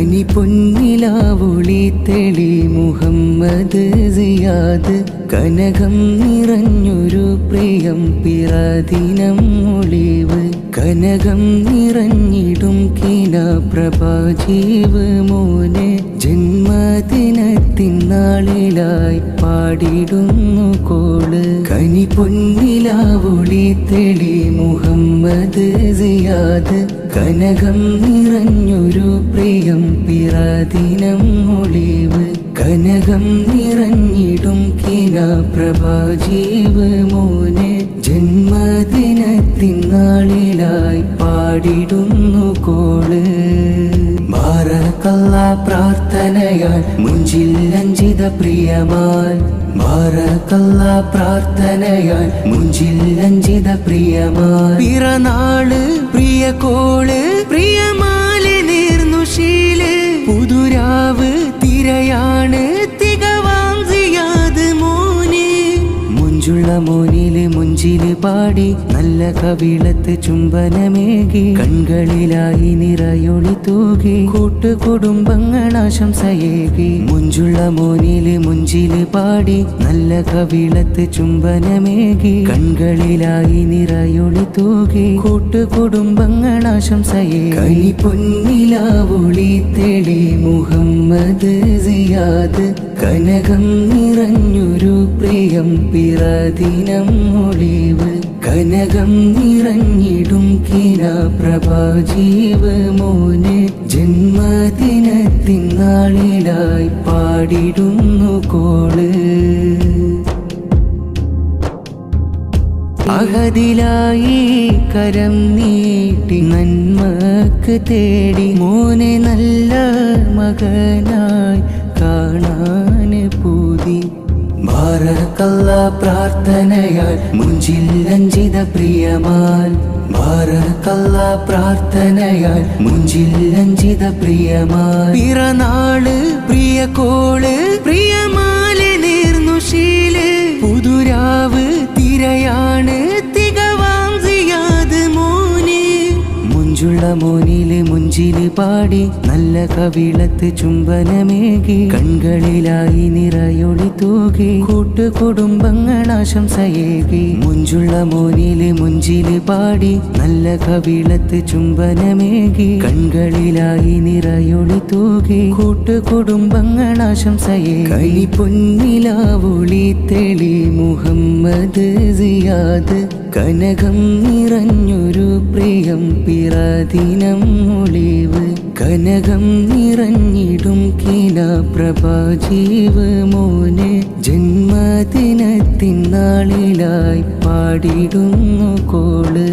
കനി പൊന്നിലാവൊളി തെളി മുഹമ്മദ് സിയാദ് കനകം നിറഞ്ഞൊരു പ്രിയം പിറദിനം ഒളിവ് കനകം നിറഞ്ഞിടും കിന പ്രഭാജീവ് മോനെ ജന്മദിനത്തിനാളിലായി പാടിടുന്നു കോള് കനി പൊന്നിലാവൊളി തെളി മുഹമ്മദ് സിയാദ് കനകം നിറഞ്ഞൊരു പ്രിയം പിറദിനം ഒളിവ് കനകം നിറഞ്ഞിടും കിന പ്രഭാജീവ് മോനെ ജന്മദിനത്തിനാളിലായി പാടിടുന്നു കോള് ബാറക്കല്ലാ പ്രാർത്ഥനയാൽ മുഞ്ചിൽ അഞ്ചിത പ്രിയമാൻ ബാറക്കല്ലാ പ്രാർത്ഥനയാൽ മുഞ്ചിൽ അഞ്ചിത പ്രിയമാൻ പിറനാള് പ്രിയ കോള് പ്രിയമാല് നേർന്നു ശീല് പുതുരാവ് തിരയാണ് തികവാം സിയാദ് മോനെ മുഞ്ചുള്ള മോനില് മുഞ്ചില് പാടി നല്ല കവിളത്ത് ചുംബനമേകി കൺകളിലായി നിറയൊളി തൂകി കൂട്ടുകുടുംബങ്ങൾ ആശംസയേകി മുഞ്ചുള്ള മോനില് മുഞ്ചില് പാടി നല്ല കവിളത്ത് ചുംബനമേകി കൺകളിലായി നിറയൊളി തൂകി കൂട്ടുകുടുംബങ്ങൾ ആശംസയേകി കനി പൊന്നിലാവൊളി തെളി മുഹമ്മദ് സിയാദ് കനകം നിറഞ്ഞൊരു പ്രിയം പിറദിനം ഒളിവ് കനകം നിറഞ്ഞിടും കിന പ്രഭാജീവ് മോനെ ജന്മദിനത്തിനാളിലായി പാടിടുന്നു കോള് അഹദിലായി കരം നീട്ടി നന്മക്ക് തേടി മോനെ നല്ല മകനായി കാണാന് പൂതി ബാറക്കല്ലാ പ്രാർത്ഥനയാൽ മുഞ്ചിൽ അഞ്ചിത പ്രിയമാൻ ബാറക്കല്ലാ പ്രാർത്ഥനയാൽ മുഞ്ചിൽ അഞ്ചിത പ്രിയമാൻ പിറനാള് പ്രിയ കോള് പ്രിയമാല് നേർന്നു ശീല് പുതുരാവ് തിരയാണ് തികവാം സിയാദ് മോനെ മുഞ്ചുള്ള മോനില് മുഞ്ചില് പാടി നല്ല കവിളത്ത് ചുംബനമേകി കൺകളിലായി നിറയൊളി തൂകി കൂട്ടുകുടുംബങ്ങൾ ആശംസയേകി മുഞ്ചുള്ള മോനില് മുഞ്ചില് പാടി നല്ല കവിളത്ത് ചുംബനമേകി കൺകളിലായി നിറയൊളി തൂകി കൂട്ടുകുടുംബങ്ങൾ ആശംസയേകി കനി പൊന്നിലാവൊളി തെളി മുഹമ്മദ് സിയാദ് കനകം നിറഞ്ഞൊരു പ്രിയം പിറദിനം ഒളിവ് കനകം നിറഞ്ഞിടും കിന പ്രഭാജീവ് മോനെ ജന്മദിനത്തിനാളിലായി പാടിടുന്നു കോള്